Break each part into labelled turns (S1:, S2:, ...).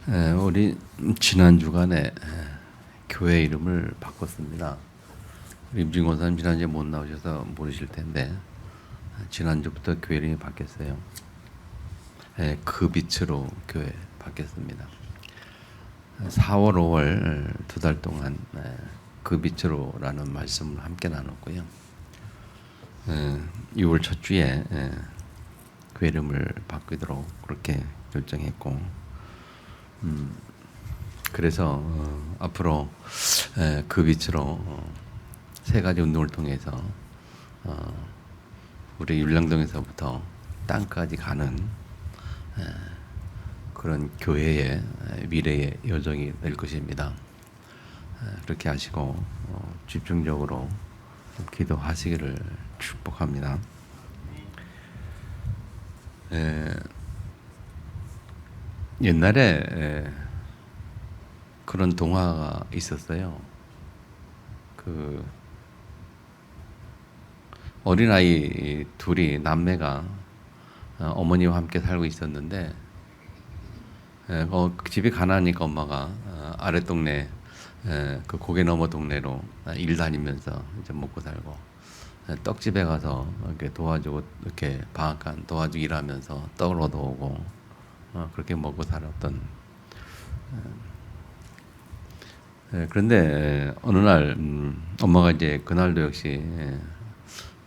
S1: 우리 지난 주간에 교회 이름을 바꿨습니다. 임진 권사님 지난주에 못 나오셔서 모르실 텐데 지난주부터 교회 이름이 바뀌었어요. 그 빛으로 교회 바뀌었습니다. 4월, 5월 두 달 동안 그 빛으로라는 말씀을 함께 나눴고요. 6월 첫 주에 교회 이름을 바꾸도록 그렇게 결정했고, 그래서 앞으로 그 빛으로 세 가지 운동을 통해서 우리 율량동에서부터 땅까지 가는 그런 교회의 미래의 여정이 될 것입니다. 그렇게 하시고 집중적으로 기도하시기를 축복합니다. 옛날에 그런 동화가 있었어요. 그 어린아이 둘이 남매가 어머니와 함께 살고 있었는데 집이 가난하니까 엄마가 아랫동네 그 고개 넘어 동네로 일 다니면서 이제 먹고 살고, 떡집에 가서 이렇게 도와주고 이렇게 방앗간 도와주고 일하면서 떡을 얻어오고 그렇게 먹고 살았던. 그런데 어느 날 엄마가 이제 그날도 역시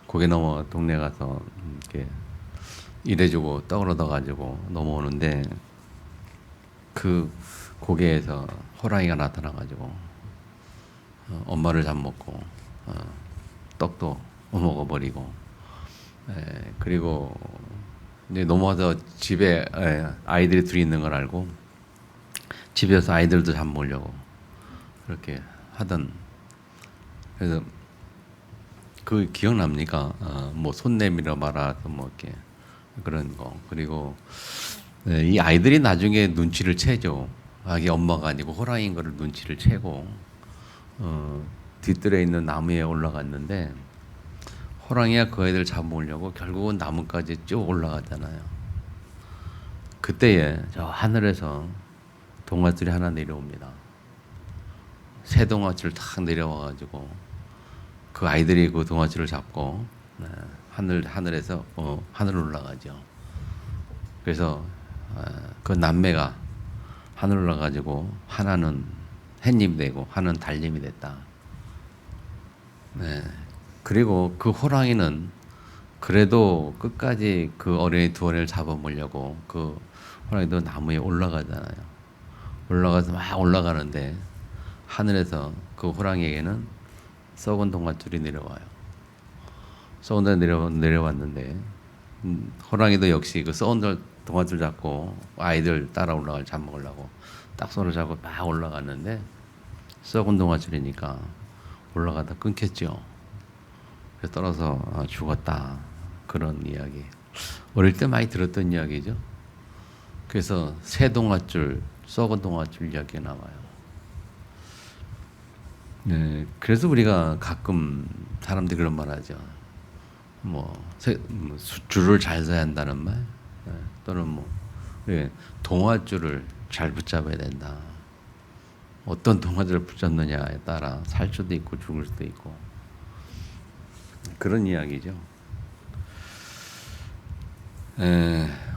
S1: 고개 넘어 동네 가서 이렇게 일해주고 떡을 얻어가지고 넘어오는데 그 고개에서 호랑이가 나타나가지고 엄마를 잡먹고 떡도 먹어버리고, 그리고 이제 넘어와서 집에 아이들이 둘이 있는 걸 알고 집에서 아이들도 잡먹으려고 그렇게 하던. 그래서 그 기억납니까? 뭐 손 내밀어 말아서 뭐 이렇게 그런 거. 그리고 이 아이들이 나중에 눈치를 채죠. 이게 엄마가 아니고 호랑이인 거를 눈치를 채고 뒤뜰에 있는 나무에 올라갔는데 호랑이가 그 애들 잡아먹으려고 결국은 나무까지 쭉 올라가잖아요. 그때에 저 하늘에서 동아줄이 하나 내려옵니다. 새 동아줄 탁 내려와가지고 그 아이들이 그 동아줄을 잡고 하늘에서 하늘 올라가죠. 그래서 그 남매가 하늘 올라가지고 하나는 햇님이 되고 하나는 달님이 됐다. 그리고 그 호랑이는 그래도 끝까지 그 어린이 두 어린이를 잡아먹으려고 그 호랑이도 나무에 올라가잖아요. 올라가서 막 올라가는데 하늘에서 그 호랑이에게는 썩은 동아줄이 내려와요. 썩은 데 내려왔는데 호랑이도 역시 그 썩은 동아줄 잡고 아이들 따라 올라갈 잡먹으려고 딱 손을 잡고 막 올라갔는데 썩은 동아줄이니까 올라가다 끊겼죠. 그래서 떨어져 죽었다. 그런 이야기. 어릴 때 많이 들었던 이야기죠. 그래서 새 동아줄, 썩은 동아줄 이야기가 나와요. 그래서 우리가 가끔 사람들이 그런 말 하죠. 줄을 잘 서야 한다는 말, 또는 동아줄을 잘 붙잡아야 된다. 어떤 동아줄을 붙잡느냐에 따라 살 수도 있고 죽을 수도 있고 그런 이야기죠.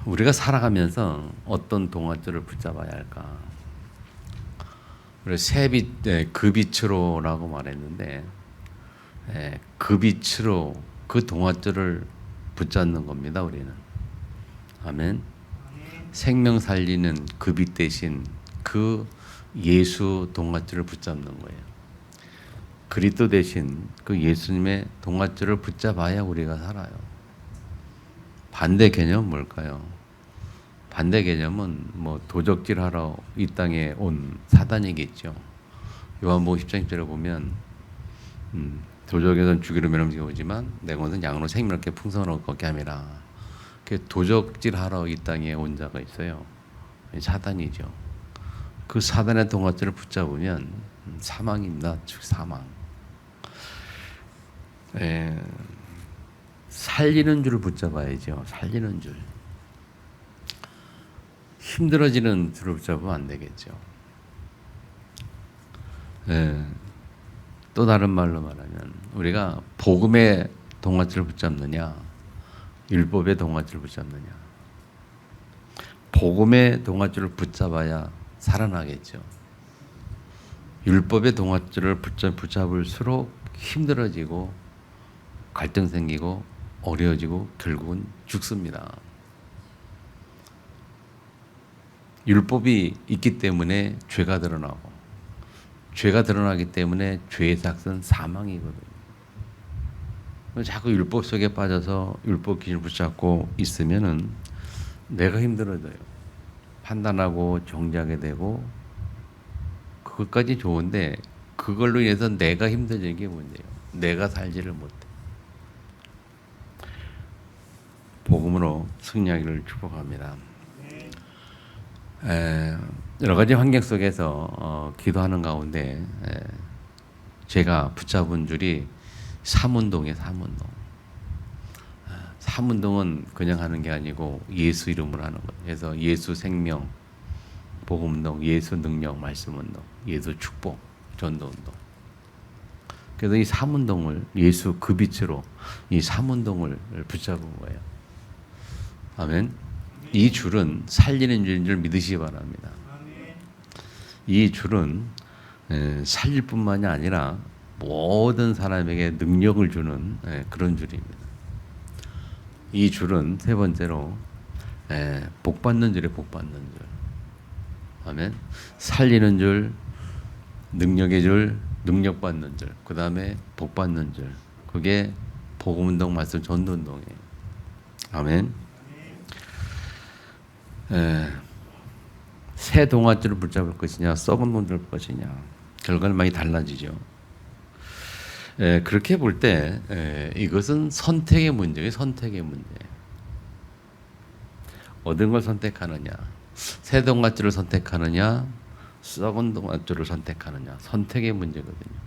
S1: 우리가 살아가면서 어떤 동아줄을 붙잡아야 할까? 그래서 그 빛으로라고 말했는데, 그 빛으로 그 동아줄을 붙잡는 겁니다. 우리는. 아멘. 생명 살리는 그 빛 대신 그 예수 동아줄을 붙잡는 거예요. 그리스도 대신 그 예수님의 동아줄을 붙잡아야 우리가 살아요. 반대 개념은 뭘까요? 반대 개념은 도적질하러 이 땅에 온 사단이겠죠. 요한복음 10장 10절에 보면 도적에서는 죽이러 멸망지게 오지만 내 것은 양으로 생명을 얻게 풍성을 얻게 함이라. 도적질하러 이 땅에 온 자가 있어요. 사단이죠. 그 사단의 동아줄을 붙잡으면 사망입니다. 즉 사망. 살리는 줄을 붙잡아야죠. 살리는 줄. 힘들어지는 줄을 붙잡으면 안 되겠죠. 예. 또 다른 말로 말하면 우리가 복음의 동아줄을 붙잡느냐, 율법의 동아줄을 붙잡느냐. 복음의 동아줄을 붙잡아야 살아나겠죠. 율법의 동아줄을 붙잡을수록 힘들어지고 갈등 생기고 어려워지고 결국은 죽습니다. 율법이 있기 때문에 죄가 드러나고 죄가 드러나기 때문에 죄의 삭은 사망이거든요. 자꾸 율법 속에 빠져서 율법 기준을 붙잡고 있으면은 내가 힘들어져요. 판단하고 정죄하게 되고 그것까지 좋은데 그걸로 인해서 내가 힘들어지는 게 문제예요. 내가 살지를 못해. 복음으로 승리하기를 축복합니다. 여러 가지 환경 속에서 기도하는 가운데 제가 붙잡은 줄이 삼운동이에요. 삼운동. 삼운동은 그냥 하는 게 아니고 예수 이름으로 하는 거예요. 그래서 예수 생명, 복음운동, 예수 능력, 말씀운동, 예수 축복, 전도운동. 그래서 이 삼운동을 예수 그 빛으로 이 삼운동을 붙잡은 거예요. 아멘. 이 줄은 살리는 줄인 줄 믿으시기 바랍니다. 이 줄은 살릴 뿐만이 아니라 모든 사람에게 능력을 주는 그런 줄입니다. 이 줄은 세 번째로 복 받는 줄에 복 받는 줄. 아멘. 살리는 줄, 능력의 줄, 능력 받는 줄. 그 다음에 복 받는 줄. 그게 복음운동 말씀 전도운동이에요. 아멘. 새 동아줄을 붙잡을 것이냐, 썩은 돈을 붙잡을 것이냐, 결과는 많이 달라지죠. 그렇게 볼 때 이것은 선택의 문제예요. 선택의 문제. 어떤 걸 선택하느냐, 새 동아줄을 선택하느냐, 썩은 동아줄을 선택하느냐, 선택의 문제거든요.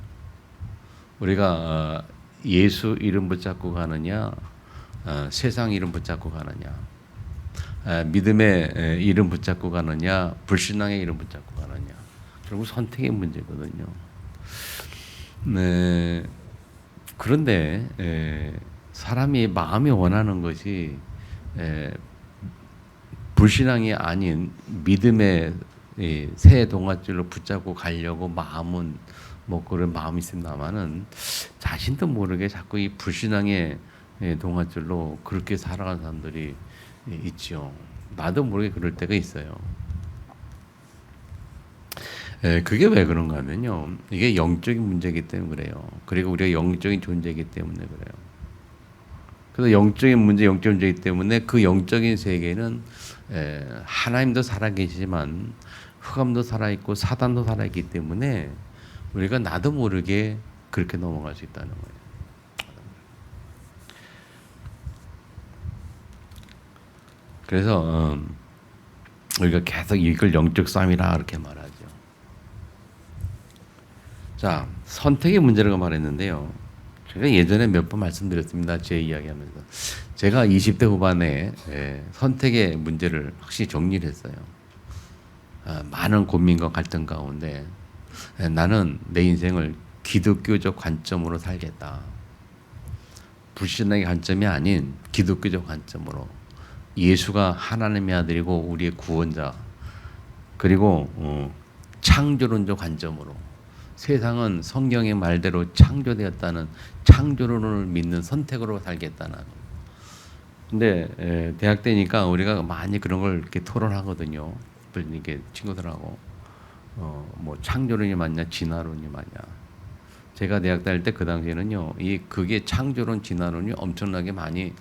S1: 우리가 예수 이름 붙잡고 가느냐, 세상 이름 붙잡고 가느냐, 믿음의 이름 붙잡고 가느냐, 불신앙의 이름 붙잡고 가느냐. 결국 선택의 문제거든요. 네. 그런데 사람이 마음이 원하는 것이 불신앙이 아닌 믿음의 새 동아줄로 붙잡고 가려고 마음은 뭐 그런 마음이 있습니다만은 자신도 모르게 자꾸 이 불신앙의 동아줄로 그렇게 살아가는 사람들이 있죠. 나도 모르게 그럴 때가 있어요. 그게 왜 그런가 하면요. 이게 영적인 문제이기 때문에 그래요. 그리고 우리가 영적인 존재이기 때문에 그래요. 그래서 영적인 문제, 영적인 문제이기 때문에 그 영적인 세계는 하나님도 살아계시지만 흑암도 살아있고 사단도 살아있기 때문에 우리가 나도 모르게 그렇게 넘어갈 수 있다는 거예요. 그래서 우리가 계속 이걸 영적 싸움이라 그렇게 말하죠. 자, 선택의 문제라고 말했는데요. 제가 예전에 몇 번 말씀드렸습니다. 제 이야기하면서. 제가 20대 후반에 선택의 문제를 확실히 정리를 했어요. 많은 고민과 갈등 가운데 나는 내 인생을 기독교적 관점으로 살겠다. 불신앙의 관점이 아닌 기독교적 관점으로 예수가 하나님의 아들이고 우리의 구원자 그리고 창조론적 관점으로 세상은 성경의 말대로 창조되었다는 창조론을 믿는 선택으로 살겠다는. 근데 대학 때니까 우리가 많이 그런 걸 이렇게 토론하거든요. 이렇게 친구들하고 뭐 창조론이 맞냐 진화론이 맞냐. 제가 대학 다닐 때 그 당시에는요, 그게 창조론 진화론이 엄청나게 많이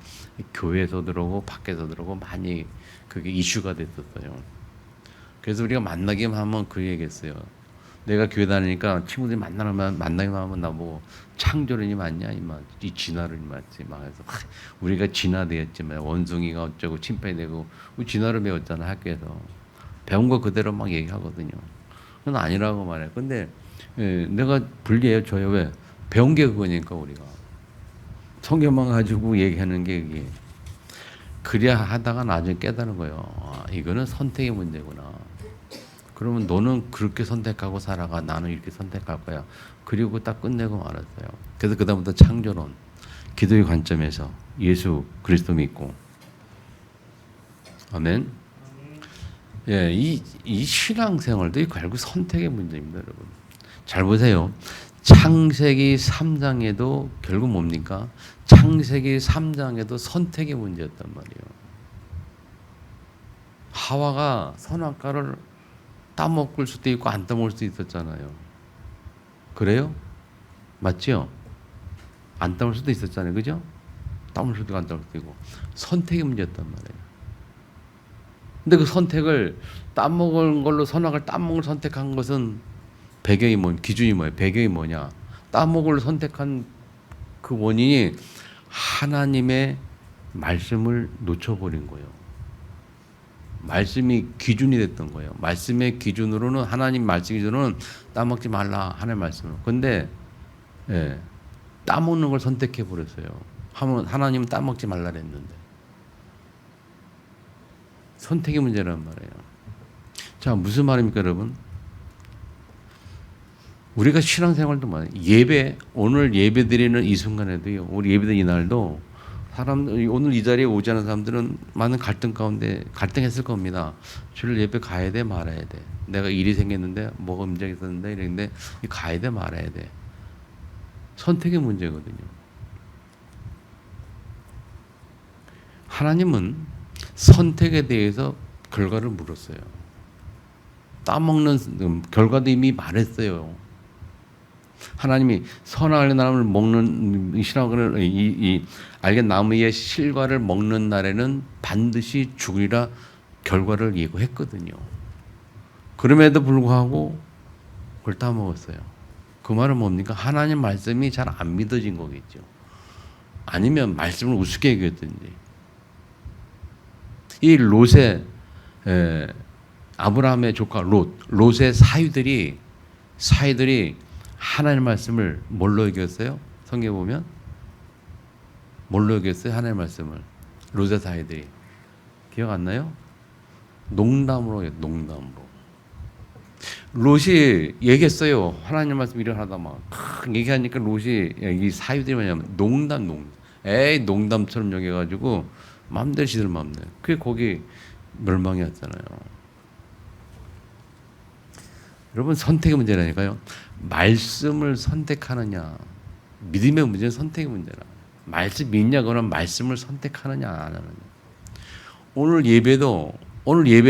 S1: 교회에서 들어오고 밖에서 들어오고 많이 그게 이슈가 됐었어요. 그래서 우리가 만나기만 하면 그 얘기했어요. 내가 교회 다니니까 친구들이 만나기만 하면 나보고 창조론이 맞냐 이 진화론이 맞지 막 해서 우리가 진화되었지만 원숭이가 어쩌고 침팬이 되고 진화를 배웠잖아 학교에서. 배운 거 그대로 막 얘기하거든요. 그건 아니라고 말해. 근데 내가 불리해요. 저요. 왜? 배운 게 그거니까 우리가. 성경만 가지고 얘기하는 게 이게. 그래야 하다가 나중에 깨달은 거예요. 아, 이거는 선택의 문제구나. 그러면 너는 그렇게 선택하고 살아가. 나는 이렇게 선택할 거야. 그리고 딱 끝내고 말았어요. 그래서 그다음부터 창조론, 기도의 관점에서 예수 그리스도 믿고. 아멘. 예, 이 신앙생활도 결국 선택의 문제입니다, 여러분. 잘 보세요. 창세기 3장에도 결국 뭡니까? 창세기 3장에도 선택의 문제였단 말이에요. 하와가 선악과를 따먹을 수도 있고 안 따먹을 수도 있었잖아요. 그래요? 맞죠? 안 따먹을 수도 있었잖아요. 그죠? 따먹을 수도 있고 안 따먹을 수도 있고. 선택의 문제였단 말이에요. 근데 그 선택을 따먹은 걸로 선악을 따먹을 선택한 것은 배경이 기준이 뭐예요? 배경이 뭐냐? 따먹을 선택한 그 원인이 하나님의 말씀을 놓쳐버린 거예요. 말씀이 기준이 됐던 거예요. 말씀의 기준으로는 하나님 말씀 기준으로는 따먹지 말라 하나님 말씀을. 근데 예, 따먹는 걸 선택해 버렸어요. 하나님은 따먹지 말라 그랬는데 선택의 문제란 말이에요. 자, 무슨 말입니까, 여러분? 우리가 신앙생활도 많아요. 오늘 예배 드리는 이 순간에도요, 우리 예배 드리는 이날도 오늘 이 자리에 오지 않은 사람들은 많은 갈등 가운데 갈등했을 겁니다. 주일 예배 가야 돼, 말아야 돼. 내가 일이 생겼는데, 뭐가 문제가 있었는데, 이랬는데, 가야 돼, 말아야 돼. 선택의 문제거든요. 하나님은 선택에 대해서 결과를 물었어요. 따먹는 결과도 이미 말했어요. 하나님이 선악을 나무를 먹는 이 알게 나무의 실과를 먹는 날에는 반드시 죽으리라 결과를 예고했거든요. 그럼에도 불구하고 그걸 따먹었어요. 그 말은 뭡니까? 하나님 말씀이 잘 안 믿어진 거겠죠. 아니면 말씀을 우습게 여겼든지. 이 롯의 아브라함의 조카 롯의 사위들이 하나님의 말씀을 뭘로 여겼어요? 성경에 보면 뭘로 여겼어요? 하나님의 말씀을 롯의 사위들이 기억 안 나요? 농담으로. 롯이 얘기했어요. 하나님 말씀 일어나다 막 얘기하니까 롯이 이 사위들이 뭐냐면 농담처럼 여겨가지고 마음대로 지들 마음대로. 그게 거기 멸망이 왔잖아요. 여러분 선택의 문제라니까요. 말씀을 선택하느냐, 믿음의 문제는 선택의 문제라. 말씀 믿냐거나 말씀을 선택하느냐 안 하느냐. 오늘 예배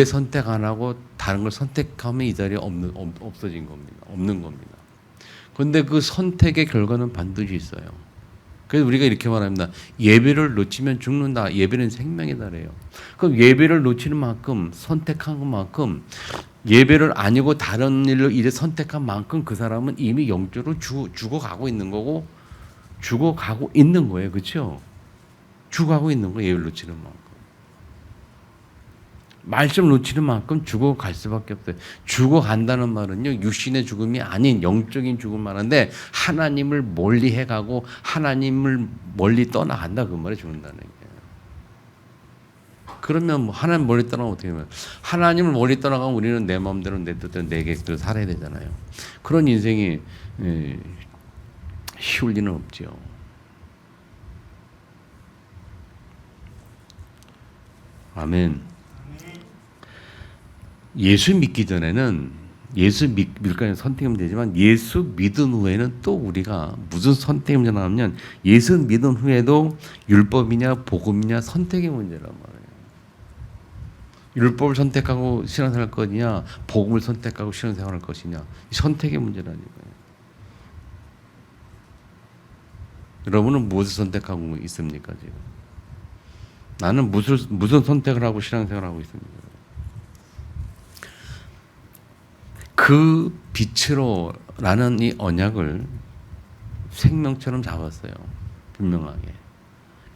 S1: 선택 안 하고 다른 걸 선택하면 이 자리에 없어진 겁니다. 없는 겁니다. 그런데 그 선택의 결과는 반드시 있어요. 그래서 우리가 이렇게 말합니다. 예배를 놓치면 죽는다. 예배는 생명이다 그래요. 그럼 예배를 놓치는 만큼 선택한 것만큼 예배를 아니고 다른 일을 선택한 만큼 그 사람은 이미 영적으로 죽어가고 있는 거고 죽어가고 있는 거예요. 그렇죠? 죽어가고 있는 거예요. 예배를 놓치는 만큼. 말씀을 놓치는 만큼 죽어갈 수밖에 없어요. 죽어간다는 말은요, 육신의 죽음이 아닌 영적인 죽음을 말하는데 하나님을 멀리 해가고 하나님을 멀리 떠나간다 그 말에 죽는다는 거예요. 그러면 뭐 하나님 멀리 떠나면 어떻게 되면 하나님을 멀리 떠나가면 우리는 내 마음대로 내 뜻대로 내 계획대로 살아야 되잖아요. 그런 인생이 쉬울 리는 없죠. 아멘. 예수 믿기 전에는 예수 믿을까요? 선택하면 되지만 예수 믿은 후에는 또 우리가 무슨 선택의 문제가 나오면 예수 믿은 후에도 율법이냐 복음이냐 선택의 문제란 말이에요. 율법을 선택하고 신앙생활 할 것이냐 복음을 선택하고 신앙생활 할 것이냐 선택의 문제라니까요. 여러분은 무엇을 선택하고 있습니까 지금? 나는 무슨 선택을 하고 신앙생활을 하고 있습니까? 그 빛으로라는 이 언약을 생명처럼 잡았어요. 분명하게.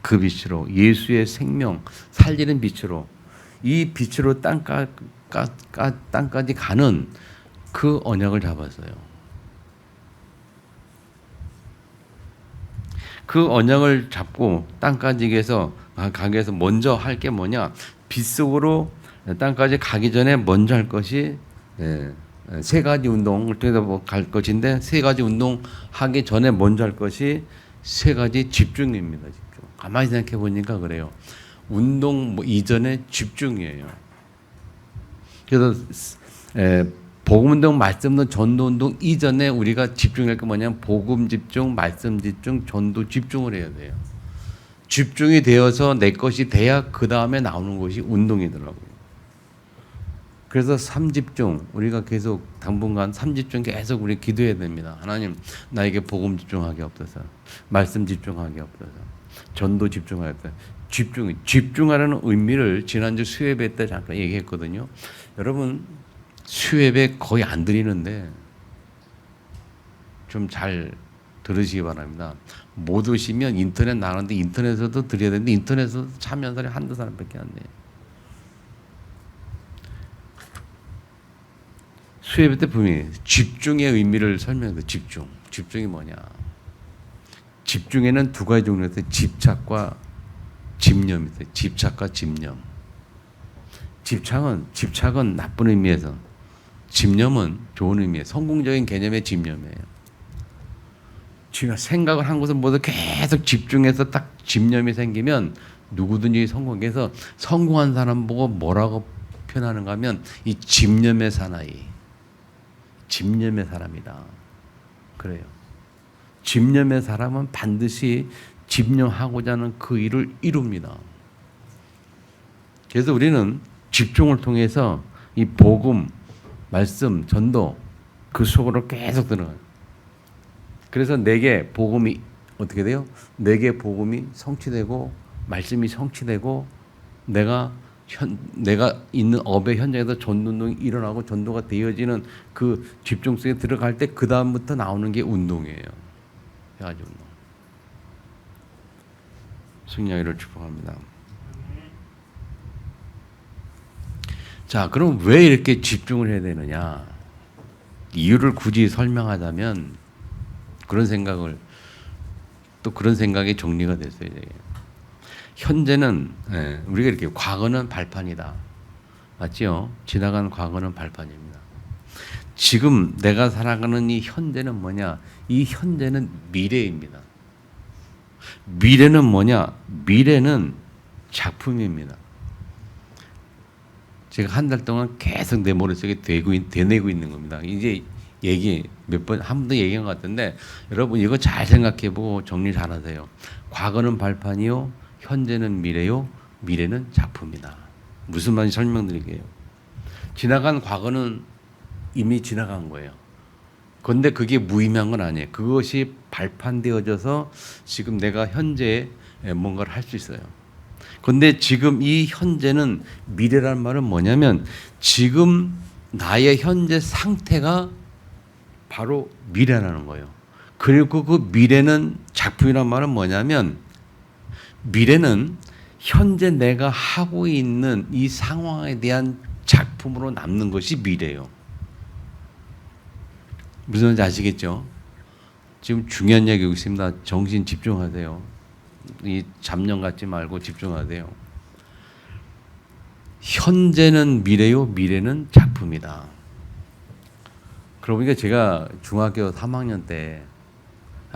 S1: 그 빛으로 예수의 생명 살리는 빛으로 이 빛으로 땅까지 가는 그 언약을 잡았어요. 그 언약을 잡고 땅까지 가서 가기 위해서 먼저 할 게 뭐냐? 빗속으로 땅까지 가기 전에 먼저 할 것이 세 가지 운동을 통해서 갈 것인데, 세 가지 운동 하기 전에 먼저 할 것이 세 가지 집중입니다. 집중. 가만히 생각해 보니까 그래요. 운동 이전에 집중이에요. 그래서 복음 운동, 말씀 운동, 전도 운동 이전에 우리가 집중할 게 뭐냐면 복음 집중, 말씀 집중, 전도 집중을 해야 돼요. 집중이 되어서 내 것이 돼야 그 다음에 나오는 것이 운동이더라고요. 그래서 삼집중, 우리가 계속 당분간 삼집중 계속 우리 기도해야 됩니다. 하나님, 나에게 복음 집중하게 없어서, 말씀 집중하게 없어서, 전도 집중하게 없어서. 집중하라는 의미를 지난주 수요예배 때 잠깐 얘기했거든요. 여러분, 수요예배 거의 안 드리는데 좀 잘 들으시기 바랍니다. 못 오시면 인터넷 나가는데 인터넷에서도 드려야 되는데 인터넷에서 참여한 사람이 한두 사람밖에 안 돼요. 수요예배 때 분명히 집중의 의미를 설명해요. 집중이 뭐냐? 집중에는 두 가지 종류가 있어요. 집착과 집념이 있어요. 집착과 집념. 집착은 나쁜 의미에서, 집념은 좋은 의미예요. 성공적인 개념의 집념이에요. 지가 생각을 한 것을 모두 계속 집중해서 딱 집념이 생기면 누구든지 성공해서, 성공한 사람 보고 뭐라고 표현하는가 하면 이 집념의 사나이, 집념의 사람이다. 그래요. 집념의 사람은 반드시 집념하고자 하는 그 일을 이룹니다. 그래서 우리는 집중을 통해서 이 복음, 말씀, 전도 그 속으로 계속 들어가요. 그래서 내게 복음이 어떻게 돼요? 내게 복음이 성취되고 말씀이 성취되고 내가 있는 업의 현장에서 전도운동이 일어나고 전도가 되어지는 그 집중 속에 들어갈 때 그 다음부터 나오는 게 운동이에요. 해가지 운동. 승리하기를 축복합니다. 자, 그럼 왜 이렇게 집중을 해야 되느냐? 이유를 굳이 설명하자면 그런 생각이 정리가 됐어요. 현재는 우리가 이렇게 과거는 발판이다. 맞죠? 지나간 과거는 발판입니다. 지금 내가 살아가는 이 현재는 뭐냐? 이 현재는 미래입니다. 미래는 뭐냐? 미래는 작품입니다. 제가 한 달 동안 계속 내 머릿속에 되뇌고 있는 겁니다. 이제 한 번 더 얘기한 것 같은데, 여러분 이거 잘 생각해보고 정리 잘 하세요. 과거는 발판이요, 현재는 미래요, 미래는 작품이다. 무슨 말인지 설명드릴게요. 지나간 과거는 이미 지나간 거예요. 그런데 그게 무의미한 건 아니에요. 그것이 발판되어져서 지금 내가 현재에 뭔가를 할 수 있어요. 그런데 지금 이 현재는, 미래란 말은 뭐냐면 지금 나의 현재 상태가 바로 미래라는 거예요. 그리고 그 미래는, 작품이란 말은 뭐냐면 미래는 현재 내가 하고 있는 이 상황에 대한 작품으로 남는 것이 미래예요. 무슨 말인지 아시겠죠? 지금 중요한 얘기고 있습니다. 정신 집중하세요. 이 잡념 갖지 말고 집중하세요. 현재는 미래요, 미래는 작품이다. 그러고 보니까 제가 중학교 3학년 때,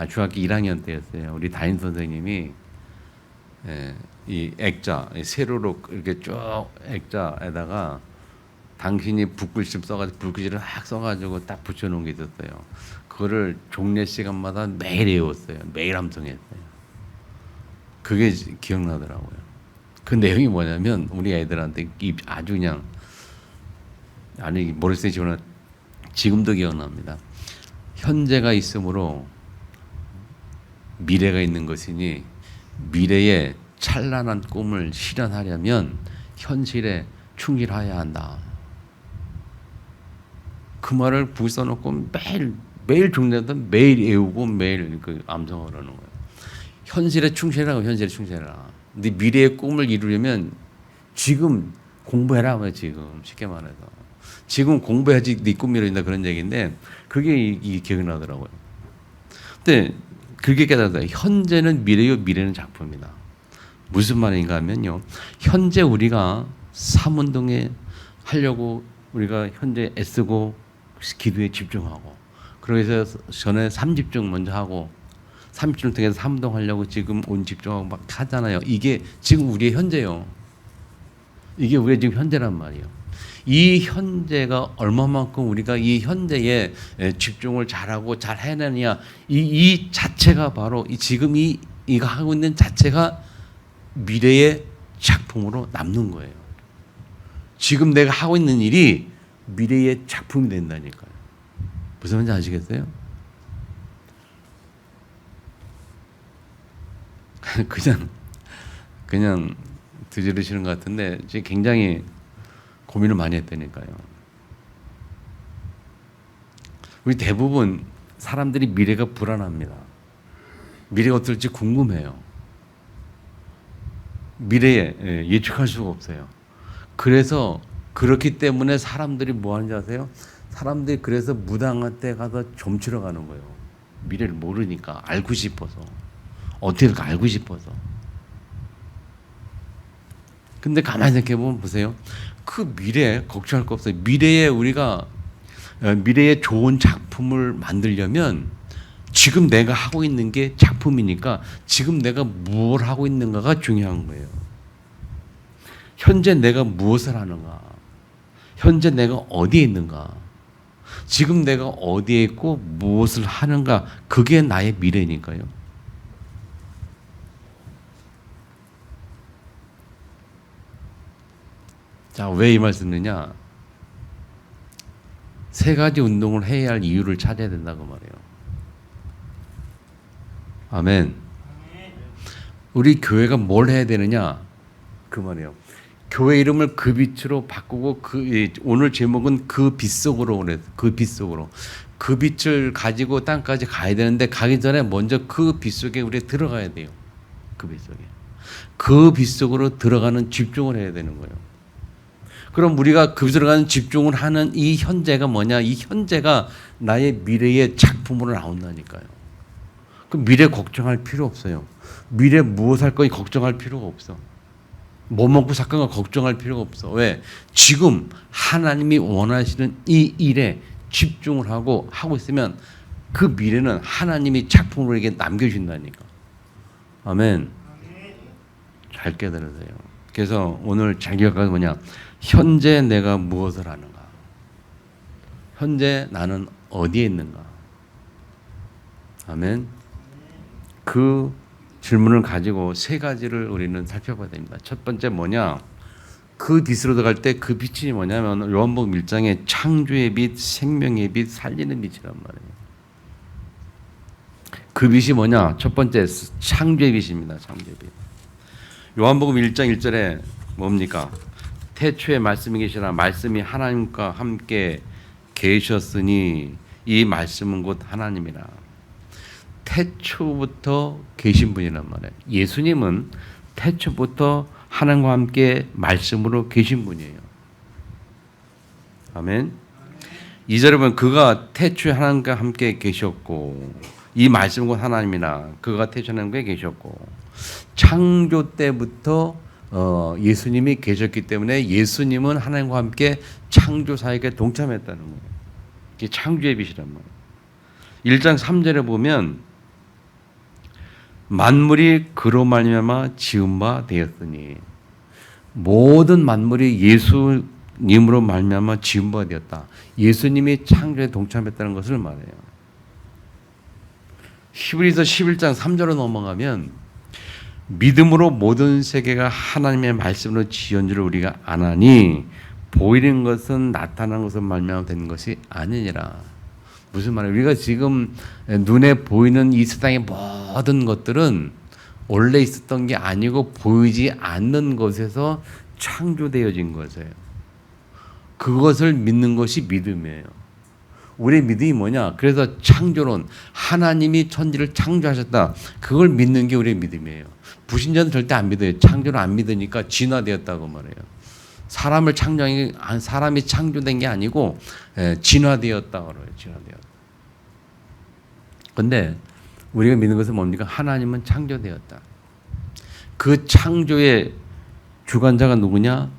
S1: 중학교 1학년 때였어요. 우리 담임 선생님이 이 액자, 세로로 이렇게 쭉 액자에다가 당신이 붓글씨 써가지고 붓글씨를 막 써가지고 딱 붙여놓은 게 있었어요. 그거를 종례 시간마다 매일 외웠어요. 매일 암송했어요. 그게 기억나더라고요. 그 내용이 뭐냐면 우리 애들한테 아주 그냥 머릿속에 집어넣어. 지금도 기억납니다. 현재가 있으므로 미래가 있는 것이니 미래의 찬란한 꿈을 실현하려면 현실에 충실해야 한다. 그 말을 북 써놓고 매일 종례도 매일 외우고 매일 그 암송을 하는 거예요. 현실에 충실하고 현실에 충실해라. 네 미래의 꿈을 이루려면 지금 공부해라. 지금 쉽게 말해서 지금 공부해야지 네 꿈 이룬다, 그런 얘기인데 그게 이 기억이 나더라고요. 근데 그렇게 깨달았어요. 현재는 미래요, 미래는 작품이다. 무슨 말인가 하면요. 현재 우리가 삼운동에 하려고 우리가 현재 애쓰고 기도에 집중하고, 그래서 전에 삼집중 먼저 하고, 삼집중 통해서 삼운동하려고 지금 온 집중하고 막 하잖아요. 이게 지금 우리의 현재요. 이게 우리의 지금 현재란 말이에요. 이 현재가 얼마만큼 우리가 이 현재에 집중을 잘하고 잘 해내느냐, 이 자체가 바로 지금 이거 하고 있는 자체가 미래의 작품으로 남는 거예요. 지금 내가 하고 있는 일이 미래의 작품이 된다니까요. 무슨 말인지 아시겠어요? 그냥 드지르시는 것 같은데 지금 굉장히 고민을 많이 했다니까요. 우리 대부분 사람들이 미래가 불안합니다. 미래가 어떨지 궁금해요. 미래에 예측할 수가 없어요. 그래서 그렇기 때문에 사람들이 뭐 하는지 아세요? 사람들이 그래서 무당한테 가서 점치러 가는 거예요. 미래를 모르니까, 알고 싶어서. 어떻게 될까 알고 싶어서. 근데 가만히 생각해보면 보세요. 그 미래에 걱정할 거 없어요. 미래에 우리가 미래에 좋은 작품을 만들려면 지금 내가 하고 있는 게 작품이니까 지금 내가 무엇을 하고 있는가가 중요한 거예요. 현재 내가 무엇을 하는가? 현재 내가 어디에 있는가? 지금 내가 어디에 있고 무엇을 하는가? 그게 나의 미래니까요. 자, 왜 이 말씀이냐? 세 가지 운동을 해야 할 이유를 찾아야 된다고 말해요. 아멘. 우리 교회가 뭘 해야 되느냐? 그 말이에요. 교회 이름을 그 빛으로 바꾸고 오늘 제목은 그 빛 속으로 그래서 그 빛 속으로. 그 빛을 가지고 땅까지 가야 되는데 가기 전에 먼저 그 빛 속에 우리 들어가야 돼요. 그 빛 속에. 그 빛 속으로 들어가는 집중을 해야 되는 거예요. 그럼 우리가 그 빛으로 가는 집중을 하는 이 현재가 뭐냐? 이 현재가 나의 미래의 작품으로 나온다니까요. 그 미래 걱정할 필요 없어요. 미래 무엇 할 거니 걱정할 필요가 없어. 뭐 먹고 살 건가 걱정할 필요가 없어. 왜? 지금 하나님이 원하시는 이 일에 집중을 하고 있으면 그 미래는 하나님이 작품으로 이렇게 남겨준다니까. 아멘. 잘 깨달으세요. 그래서 오늘 잘 기억하는 뭐냐? 현재 내가 무엇을 하는가? 현재 나는 어디에 있는가? 아멘. 그 질문을 가지고 세 가지를 우리는 살펴봐야 됩니다. 첫 번째 뭐냐? 그 빛으로 들어갈 때 그 빛이 뭐냐면 요한복음 1장에 창조의 빛, 생명의 빛, 살리는 빛이란 말이에요. 그 빛이 뭐냐? 첫 번째 창조의 빛입니다. 창조의 빛. 요한복음 1장 1절에 뭡니까? 태초에 말씀이 계시라 말씀이 하나님과 함께 계셨으니 이 말씀은 곧 하나님이라. 태초부터 계신 분이란 말이에요. 예수님은 태초부터 하나님과 함께 말씀으로 계신 분이에요. 아멘. 2절에 보면 그가 태초에 하나님과 함께 계셨고 이 말씀은 곧 하나님이라. 그가 태초에 하나님과 계셨고 창조 때부터 예수님이 계셨기 때문에 예수님은 하나님과 함께 창조 사역에 동참했다는 거예요. 이게 창조의 빛이란 말이에요. 1장 3절에 보면 만물이 그로 말미암아 지은 바 되었으니 모든 만물이 예수님으로 말미암아 지은 바 되었다. 예수님이 창조에 동참했다는 것을 말해요. 히브리서 11장 3절로 넘어가면 믿음으로 모든 세계가 하나님의 말씀으로 지은 줄을 우리가 아나니 보이는 것은 나타난 것은 말미암아 된 것이 아니니라. 무슨 말이에요? 우리가 지금 눈에 보이는 이 세상의 모든 것들은 원래 있었던 게 아니고 보이지 않는 것에서 창조되어진 것이에요. 그것을 믿는 것이 믿음이에요. 우리의 믿음이 뭐냐? 그래서 창조론, 하나님이 천지를 창조하셨다. 그걸 믿는 게 우리의 믿음이에요. 불신자는 절대 안 믿어요. 창조를 안 믿으니까 진화되었다고 말해요. 사람이 창조된 게 아니고 진화되었다고 그래요. 진화되었다. 근데 우리가 믿는 것은 뭡니까? 하나님은 창조되었다. 그 창조의 주관자가 누구냐?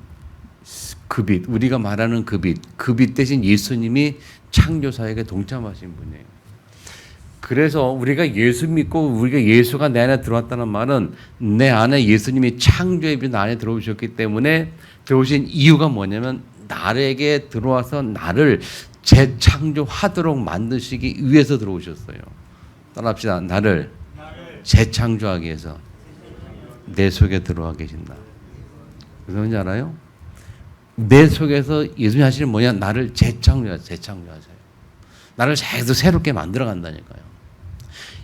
S1: 그 빛, 우리가 말하는 그 빛, 그 빛 대신 예수님이 창조사역에 동참하신 분이에요. 그래서 우리가 예수 믿고 우리가 예수가 내 안에 들어왔다는 말은 내 안에 예수님이 창조의 빛 안에 들어오셨기 때문에 들어오신 이유가 뭐냐면 나에게 들어와서 나를 재창조하도록 만드시기 위해서 들어오셨어요. 따라합시다. 나를 재창조하기 위해서 내 속에 들어와 계신다. 무슨 말인지 알아요? 내 속에서 예수님 하시는 뭐냐? 나를 재창조하세요. 나를 계속 새롭게 만들어 간다니까요.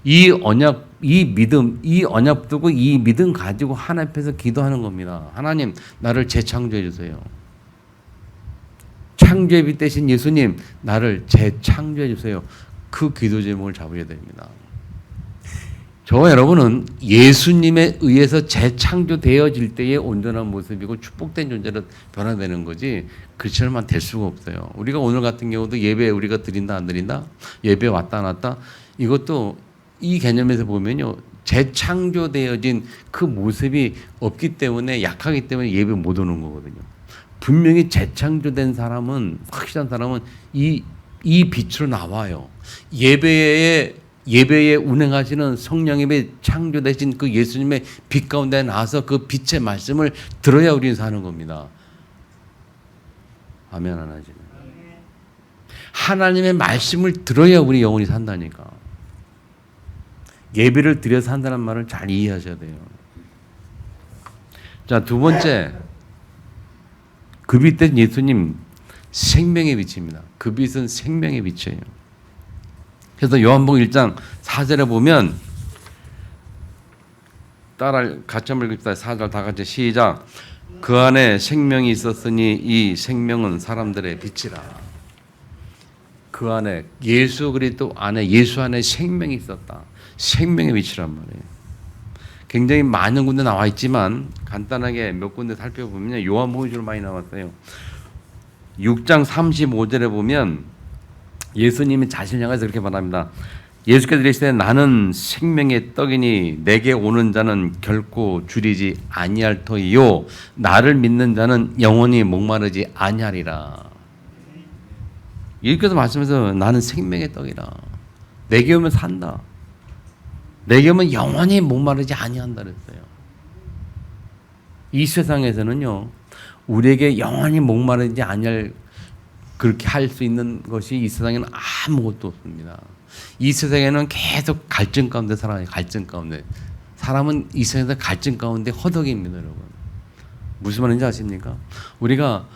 S1: 이 언약, 이 믿음, 이 언약 두고 이 믿음 가지고 하나님 앞에서 기도하는 겁니다. 하나님, 나를 재창조해 주세요. 창조의 빛 대신 예수님, 나를 재창조해 주세요. 그 기도 제목을 잡으셔야 됩니다. 저와 여러분은 예수님에 의해서 재창조되어질 때의 온전한 모습이고 축복된 존재로 변화되는 거지 그처럼만 될 수가 없어요. 우리가 오늘 같은 경우도 예배 우리가 드린다 안 드린다? 예배 왔다 안 왔다? 이것도 이 개념에서 보면요. 재창조되어진 그 모습이 없기 때문에 약하기 때문에 예배 못 오는 거거든요. 분명히 재창조된 사람은 확실한 사람은 이 빛으로 나와요. 예배에 운행하시는 성령님의 창조되신 그 예수님의 빛 가운데 나와서 그 빛의 말씀을 들어야 우리는 사는 겁니다. 아멘 안 하시네. 하나님의 말씀을 들어야 우리 영혼이 산다니까. 예배를 드려서 산다는 말을 잘 이해하셔야 돼요. 자, 두 번째. 그 빛 대신 예수님 생명의 빛입니다. 그 빛은 생명의 빛이에요. 그래서 요한복음 1장 4절에 보면 같이 한번 읽읍시다. 4절 다 같이 시작. 그 안에 생명이 있었으니 이 생명은 사람들의 빛이라. 그 안에 예수 그리스도 안에 예수 안에 생명이 있었다. 생명의 빛이란 말이에요. 굉장히 많은 군데 나와 있지만 간단하게 몇 군데 살펴보면 요한복음 위주로 많이 나왔어요. 6장 35절에 보면 예수님이 자신을 향해서 이렇게 말합니다. 예수께서 이르시되 나는 생명의 떡이니 내게 오는 자는 결코 줄이지 아니할 터이요 나를 믿는 자는 영원히 목마르지 아니하리라. 예수께서 말씀해서 나는 생명의 떡이라. 내게 오면 산다. 내게 오면 영원히 목마르지 아니한다 그랬어요. 이 세상에서는요. 우리에게 영원히 목마르지 아니할 그렇게 할 수 있는 것이 이 세상에는 아무것도 없습니다. 이 세상에는 계속 갈증 가운데 살아요. 갈증 가운데. 사람은 이 세상에서 갈증 가운데 허덕입니다, 여러분. 무슨 말인지 아십니까? 우리가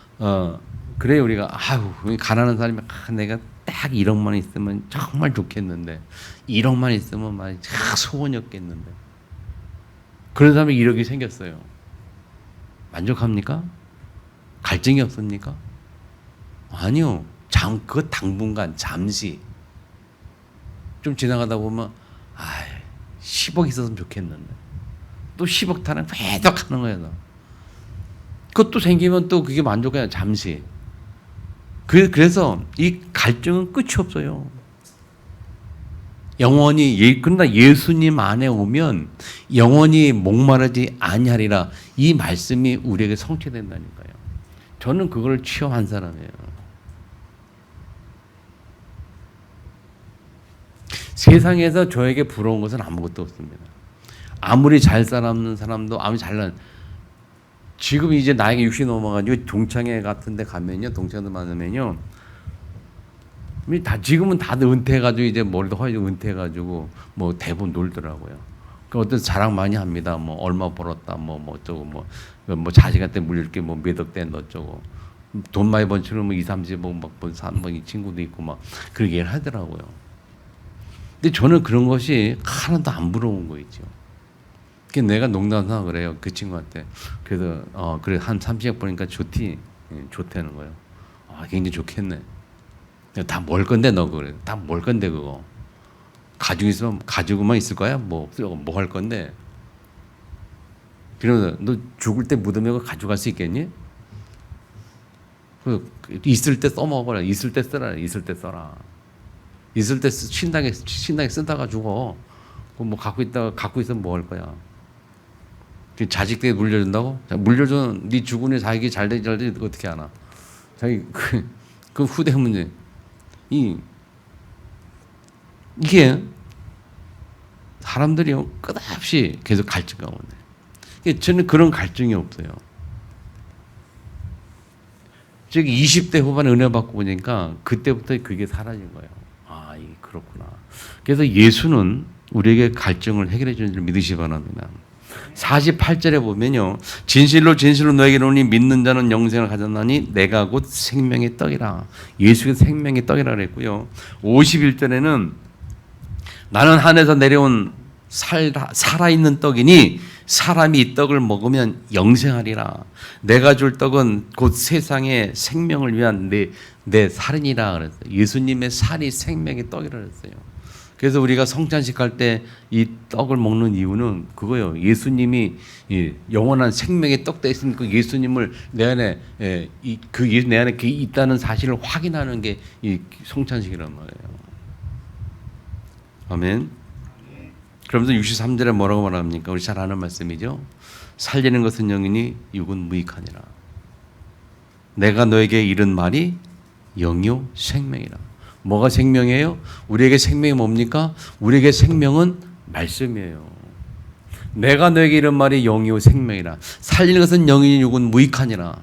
S1: 그래요. 우리가 가난한 사람이 내가 딱 1억만 있으면 정말 좋겠는데 1억만 있으면 막 소원이었겠는데 그런 사람이 1억이 생겼어요. 만족합니까? 갈증이 없습니까? 아니요. 그거 당분간 잠시 좀 지나가다 보면 10억 있었으면 좋겠는데 또 10억 타는 계속 하는 거예요. 그것도 생기면 또 그게 만족해요. 잠시. 그래서 이 갈증은 끝이 없어요. 영원히 그러나 예수님 안에 오면 영원히 목마르지 아니하리라. 이 말씀이 우리에게 성취된다니까요. 저는 그걸 체험한 사람이에요. 세상에서 저에게 부러운 것은 아무것도 없습니다. 아무리 잘 살았는 사람도 아무리 잘난 지금 이제 나이가 60 넘어가지고 동창회 같은 데 가면요. 동창들 많으면요. 지금은 다들 은퇴해가지고 이제 머리도 허해지고 은퇴해가지고 뭐 대부분 놀더라고요. 그 어떤 자랑 많이 합니다. 뭐 얼마 벌었다, 뭐 어쩌고 뭐 자식한테 물릴 게 뭐 몇 억 된 어쩌고 돈 많이 번 친구는 뭐 2, 30억 막 산 친구도 있고 막 그렇게 얘기를 하더라고요. 근데 저는 그런 것이 하나도 안 부러운 거 있죠. 내가 농담삼아 그래요. 그 친구한테. 그래서 그래 한 30억 보니까 좋다는 거예요. 굉장히 좋겠네. 다 뭘 건데 너 그래. 다 뭘 건데 그거. 가지고만 있을 거야? 뭐 할 건데. 그러면서 너 죽을 때 무덤에 가져갈 수 있겠니? 있을 때 써먹어라. 있을 때 써라. 있을 때 써라. 있을 때 신나게 쓰다가 죽어. 뭐 갖고 있으면 뭐 할 거야? 자식들에게 물려준다고? 물려준 네 죽은 애 자식이 잘 되지 어떻게 하나? 자기 그 후대 문제. 이게 사람들이 끝없이 계속 갈증 가운데. 저는 그런 갈증이 없어요. 즉 20대 후반에 은혜 받고 보니까 그때부터 그게 사라진 거예요. 아, 이게 그렇구나. 그래서 예수는 우리에게 갈증을 해결해 주는 줄 믿으시 바랍니다. 48절에 보면요. 진실로 진실로 너에게 이르노니 믿는 자는 영생을 가졌나니 내가 곧 생명의 떡이라. 예수가 생명의 떡이라 그랬고요. 51절에는 나는 하늘에서 내려온 살아있는 떡이니 사람이 이 떡을 먹으면 영생하리라. 내가 줄 떡은 곧 세상의 생명을 위한 내 살이니라 그랬어요. 예수님의 살이 생명의 떡이라 그랬어요. 그래서 우리가 성찬식 할 때 이 떡을 먹는 이유는 그거예요. 예수님이 영원한 생명의 떡 되신 그 예수님을 내 안에 내 안에 있다는 사실을 확인하는 게 이 성찬식이란 말이에요. 아멘. 그러면서 63절에 뭐라고 말합니까? 우리 잘 아는 말씀이죠. 살리는 것은 영이니 육은 무익하니라. 내가 너에게 이른 말이 영이요 생명이라. 뭐가 생명이에요? 우리에게 생명이 뭡니까? 우리에게 생명은 말씀이에요. 내가 너에게 이른 말이 영이요 생명이라. 살리는 것은 영이니 육은 무익하니라.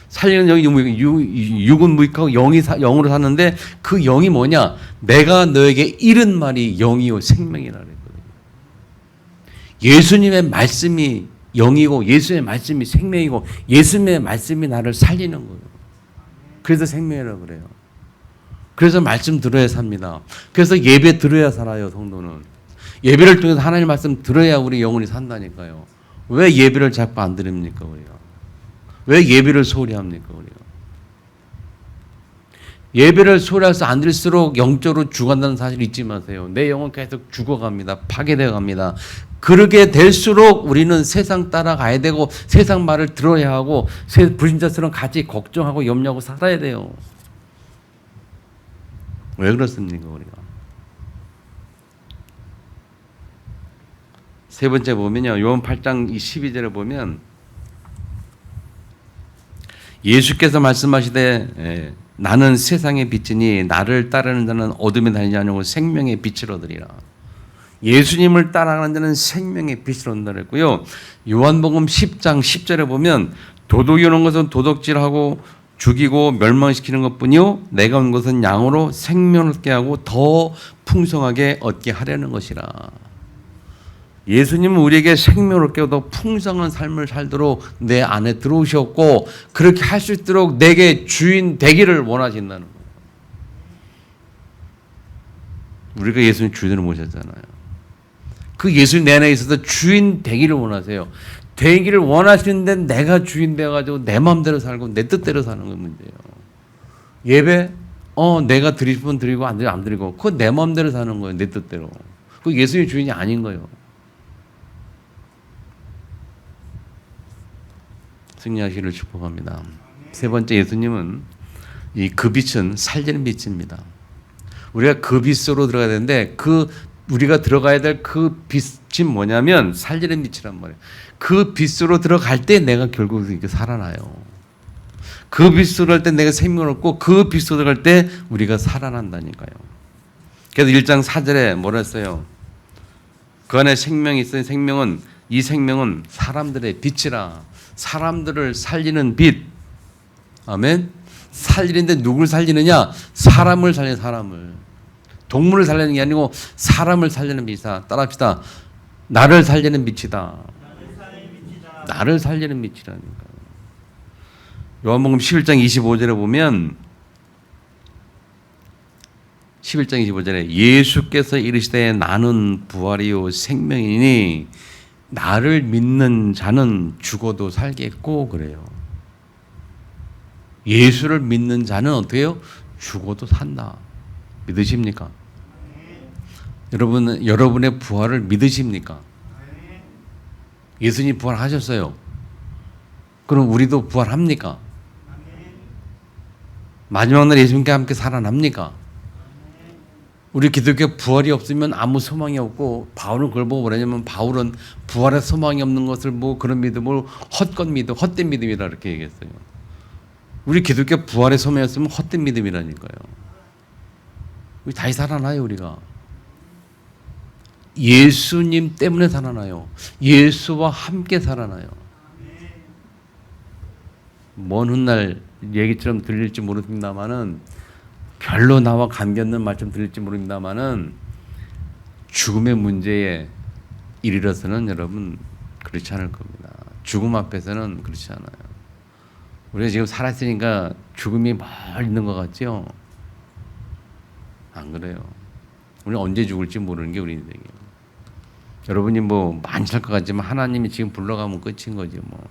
S1: 살리는 영이 육은 무익하고 영으로 사는데 그 영이 뭐냐? 내가 너에게 이른 말이 영이요 생명이라 그랬거든요. 예수님의 말씀이 영이고 예수님의 말씀이 생명이고 예수님의 말씀이 나를 살리는 거예요. 그래서 생명이라고 그래요. 그래서 말씀 들어야 삽니다. 그래서 예배 들어야 살아요, 성도는. 예배를 통해서 하나님 말씀 들어야 우리 영혼이 산다니까요. 왜 예배를 자꾸 안 드립니까, 우리가? 왜 예배를 소홀히 합니까, 우리가? 예배를 소홀히 해서 안 드릴수록 영적으로 죽어간다는 사실 잊지 마세요. 내 영혼 계속 죽어갑니다. 파괴되어 갑니다. 그렇게 될수록 우리는 세상 따라가야 되고 세상 말을 들어야 하고 불신자처럼 같이 걱정하고 염려하고 살아야 돼요. 왜 그렇습니까, 우리가? 세 번째 보면요. 요한 8장 12절에 보면 예수께서 말씀하시되 나는 세상의 빛이니 나를 따르는 자는 어둠에 다니지 아니하고 생명의 빛을 얻으리라. 예수님을 따라가는 자는 생명의 빛을 얻는다 그랬고요. 요한복음 10장 10절에 보면 도둑이 오는 것은 도둑질하고 죽이고 멸망시키는 것뿐이요 내가 온 것은 양으로 생명을 얻게 하고 더 풍성하게 얻게 하려는 것이라. 예수님은 우리에게 생명을 얻게 하고 더 풍성한 삶을 살도록 내 안에 들어오셨고 그렇게 할 수 있도록 내게 주인 되기를 원하신다는 거예요. 우리가 예수님 주인으로 모셨잖아요. 그 예수님 내 안에 있어서 주인 되기를 원하세요. 되기를 원하시는데 내가 주인 되어가지고 내 마음대로 살고 내 뜻대로 사는 건 문제예요. 예배 내가 드리면 드리고 안 드리고 그거 내 마음대로 사는 거예요. 내 뜻대로. 그 예수님 주인이 아닌 거예요. 승리하시기를 축복합니다. 세 번째, 예수님은 그 빛은 살리는 빛입니다. 우리가 그 빛으로 들어가야 되는데 우리가 들어가야 될 그 빛이 뭐냐면 살리는 빛이란 말이에요. 그 빛으로 들어갈 때 내가 결국 이렇게 살아나요. 그 빛으로 할 때 내가 생명을 얻고 그 빛으로 들어갈 때 우리가 살아난다니까요. 그래서 1장 4절에 뭐라 했어요? 그 안에 생명이 있어요. 이 생명은 사람들의 빛이라. 사람들을 살리는 빛. 아멘. 살리는데 누굴 살리느냐? 사람을 살리는 사람을. 동물을 살리는 게 아니고 사람을 살리는 빛이다. 따라합시다. 나를 살리는 빛이다. 나를 살리는 빛이라니까. 요한복음 11장 25절에 보면 11장 25절에 예수께서 이르시되 나는 부활이요 생명이니 나를 믿는 자는 죽어도 살겠고 그래요. 예수를 믿는 자는 어떻게 해요? 죽어도 산다. 믿으십니까? 여러분의 부활을 믿으십니까? 예수님 부활하셨어요. 그럼 우리도 부활합니까? 마지막 날 예수님과 함께 살아납니까? 우리 기독교 부활이 없으면 아무 소망이 없고, 바울은 그걸 보고 뭐냐면, 바울은 부활의 소망이 없는 것을 뭐 그런 믿음을 헛된 믿음이라 이렇게 얘기했어요. 우리 기독교 부활의 소망이 없으면 헛된 믿음이라니까요. 우리 다시 살아나요, 우리가. 예수님 때문에 살아나요. 예수와 함께 살아나요. 먼 훗날 얘기처럼 들릴지 모릅니다만은, 별로 나와 관계없는 말씀 들릴지 모릅니다만은, 죽음의 문제에 이르러서는 여러분 그렇지 않을 겁니다. 죽음 앞에서는 그렇지 않아요. 우리가 지금 살았으니까 죽음이 멀리 있는 것 같죠? 안 그래요. 우리 언제 죽을지 모르는 게 우리 인생이에요. 여러분이 뭐 많이 살 것 같지만 하나님이 지금 불러가면 끝인 거지 뭐.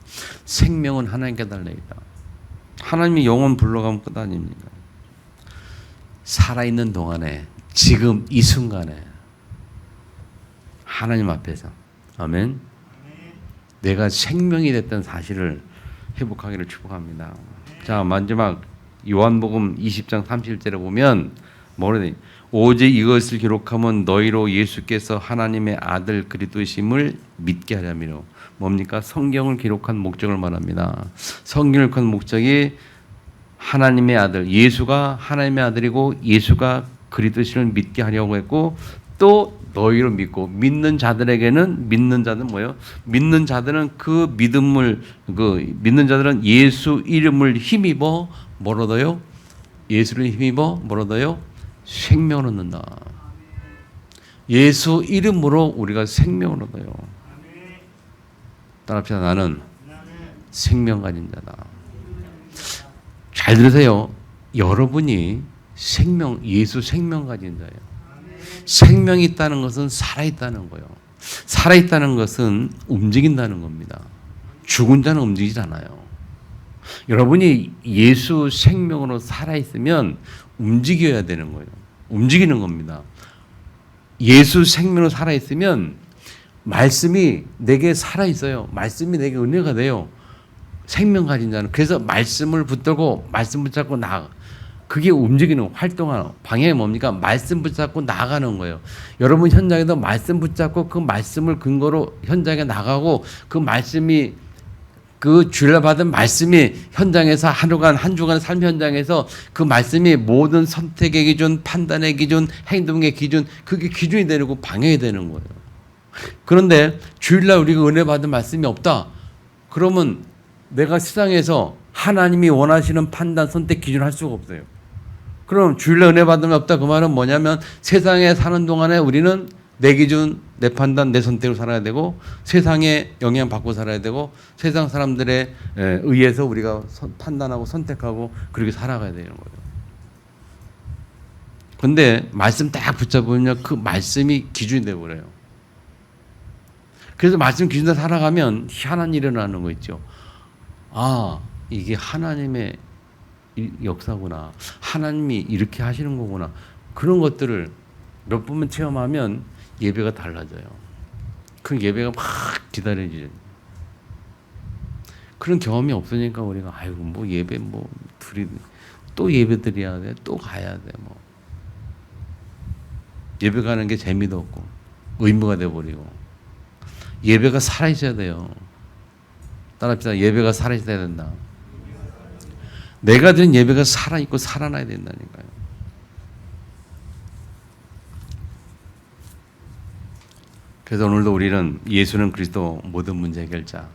S1: 생명은 하나님께 달려있다. 하나님이 영원 불러가면 끝 아닙니까? 살아있는 동안에, 지금 이 순간에 하나님 앞에서, 아멘, 내가 생명이 됐던 사실을 회복하기를 축복합니다. 자, 마지막 요한복음 20장 31절에 보면 뭐래? 오직 이것을 기록하면 너희로 예수께서 하나님의 아들 그리스도심을 믿게 하려미로. 뭡니까? 성경을 기록한 목적을 말합니다. 성경을 기록한 목적이 하나님의 아들, 예수가 하나님의 아들이고 예수가 그리스도심을 믿게 하려고 했고, 또 너희로 믿고, 믿는 자들에게는, 믿는 자는 뭐예요? 믿는 자들은 그 믿음을, 믿는 자들은 예수 이름을 힘입어 뭐로 더요? 예수를 힘입어 뭐로 더요? 생명을 얻는다. 예수 이름으로 우리가 생명을 얻어요. 따라합시다. 나는 생명 가진 자다. 잘 들으세요. 여러분이 예수 생명 가진 자예요. 생명이 있다는 것은 살아있다는 거예요. 살아있다는 것은 움직인다는 겁니다. 죽은 자는 움직이지 않아요. 여러분이 예수 생명으로 살아있으면 움직여야 되는 거예요. 움직이는 겁니다. 예수 생명으로 살아있으면 말씀이 내게 살아있어요. 말씀이 내게 은혜가 돼요. 생명 가진 자는. 그래서 말씀을 붙들고 말씀 붙잡고 나아가. 그게 움직이는, 활동하는 방향이 뭡니까? 말씀 붙잡고 나아가는 거예요. 여러분 현장에도 말씀 붙잡고 그 말씀을 근거로 현장에 나가고, 그 말씀이, 그 주일날 받은 말씀이 현장에서 한 주간 삶 현장에서 그 말씀이 모든 선택의 기준, 판단의 기준, 행동의 기준, 그게 기준이 되고 방향이 되는 거예요. 그런데 주일날 우리가 은혜 받은 말씀이 없다. 그러면 내가 세상에서 하나님이 원하시는 판단, 선택 기준을 할 수가 없어요. 그럼 주일날 은혜 받음이 없다. 그 말은 뭐냐면 세상에 사는 동안에 우리는 내 기준, 내 판단, 내 선택으로 살아야 되고, 세상에 영향받고 살아야 되고, 세상 사람들에 의해서 우리가 판단하고 선택하고 그렇게 살아가야 되는 거예요. 근데 말씀 딱 붙잡으면 그 말씀이 기준이 되어버려요. 그래서 말씀 기준대로 살아가면 희한한 일이 일어나는 거 있죠. 아, 이게 하나님의 역사구나. 하나님이 이렇게 하시는 거구나. 그런 것들을 몇 번만 체험하면 예배가 달라져요. 그 예배가 막 기다려지죠. 그런 경험이 없으니까 우리가 아이고 뭐 예배 뭐 또 예배 드려야 돼, 또 가야 돼 뭐. 예배 가는 게 재미도 없고 의무가 돼버리고. 예배가 살아 있어야 돼요. 따라합시다. 예배가 살아 있어야 된다. 내가 드린 예배가 살아 있고 살아나야 된다니까요. 그래서 오늘도 우리는 예수는 그리스도 모든 문제 해결자,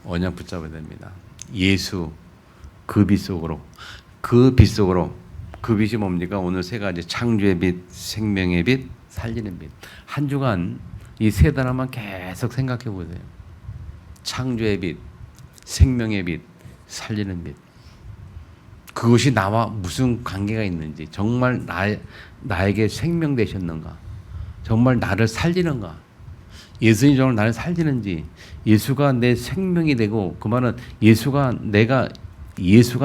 S1: 언약 붙잡아야 됩니다. 예수 그 빛 속으로, 그 빛이 뭡니까? 오늘 세 가지: 창조의 빛, 생명의 빛, 살리는 빛. 한 주간 이 세 단어만 계속 생각해 보세요. 창조의 빛, 생명의 빛, 살리는 빛. 그것이 나와 무슨 관계가 있는지, 정말 나에게 생명 되셨는가? 정말 나를 살리는가? 예수님이 정말 나를 살리는지, 예수가 내 생명이 되고, 그 말은 예수가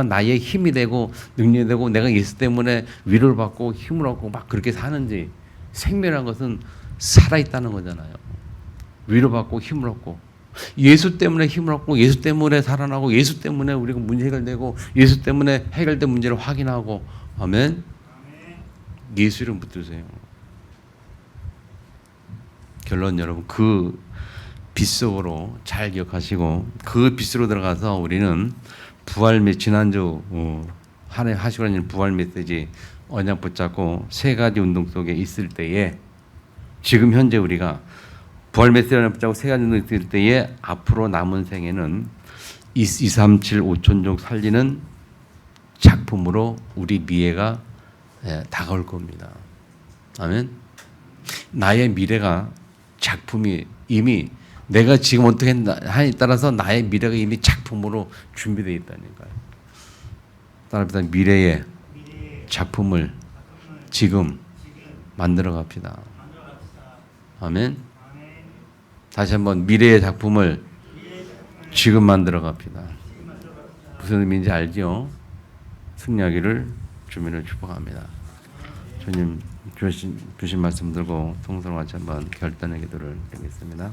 S1: 나의 힘이 되고 능력이 되고, 내가 예수 때문에 위로를 받고 힘을 얻고 막 그렇게 사는지. 생명이라는 것은 살아있다는 거잖아요. 위로받고 힘을 얻고, 예수 때문에 힘을 얻고, 예수 때문에 살아나고, 예수 때문에 우리가 문제 해결되고, 예수 때문에 해결된 문제를 확인하고. 아멘. 예수 이름 붙드세요. 결론 여러분 그 빗속으로 잘 기억하시고 그 빗으로 들어가서 우리는 부활 지난주 하시고 있는 부활 메시지 언약 붙잡고 세 가지 운동 속에 있을 때에 지금 현재 우리가 부활 메시지 언약 붙잡고 세 가지 운동 있을 때에 앞으로 남은 생에는 237 5천족 살리는 작품으로 우리 미래가 다가올 겁니다. 아멘. 나의 미래가 작품이 이미 내가 지금 어떻게 하냐에 따라서 나의 미래가 이미 작품으로 준비되어 있다니까요. 따라서 미래의 작품을 지금 만들어 갑시다. 아멘. 다시 한번 미래의 작품을 지금 만들어 갑시다. 무슨 의미인지 알죠? 승리하기를 주민을 축복합니다. 주님 주신 말씀 들고 통성을 같이 한번 결단의 기도를 드리겠습니다.